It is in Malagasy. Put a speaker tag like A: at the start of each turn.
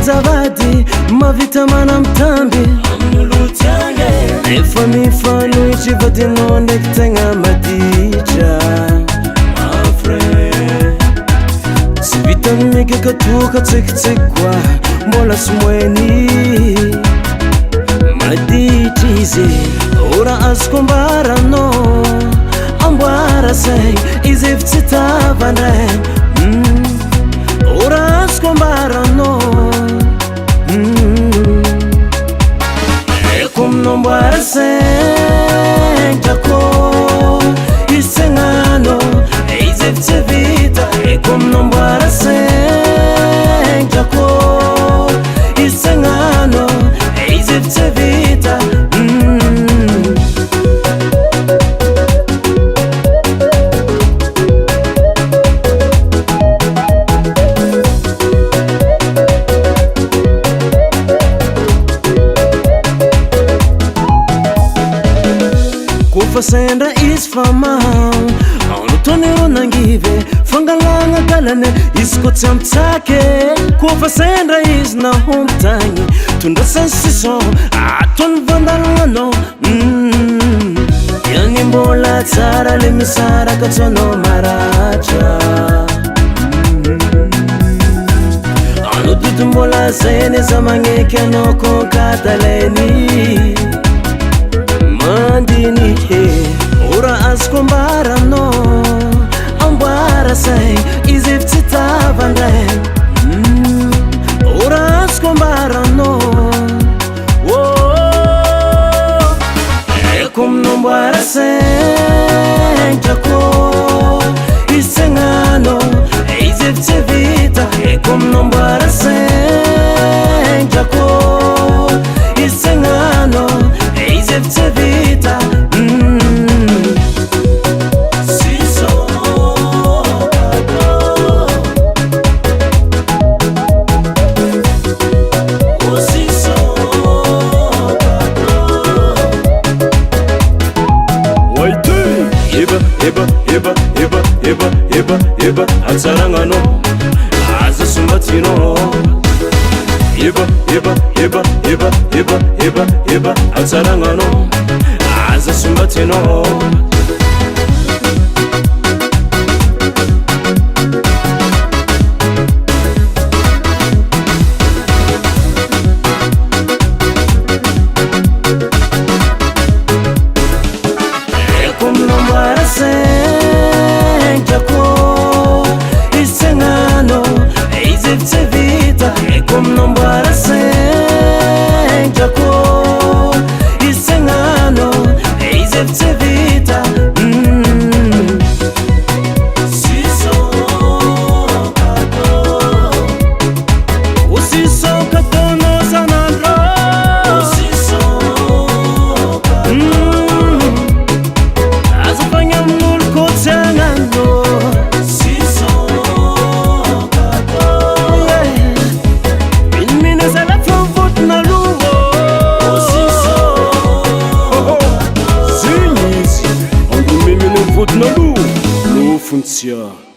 A: Zawadi mavita mana mtambi efa mifano ichivadinonde kitenga maticha sivita mige katuka tsikitsikwa mbola sumweni maditize ora askumbara no ambara say izivtsita vande ora askumbara no nombara senjako isengano eizevtsevita ekom nombara senjako isengano eizevtsevita Fasenda is fama Aunutonero nangive Fangalanga kalane iskotsam tsake Fasenda is na homtangi Tunda sensiso Aton vandalano Yangi mbola tsara le misara katsono maracha Anudutu mbola zene zamange keno konkataleni Mandini he ora askumbara no ambara say izivtsita vande ora askumbara no ekum nombara senjako isengano izivtsevita ekum nombara senjako isengano izivtsevita Eba atsarangano azasumbatino eba atsarangano azasumbatino Funziona.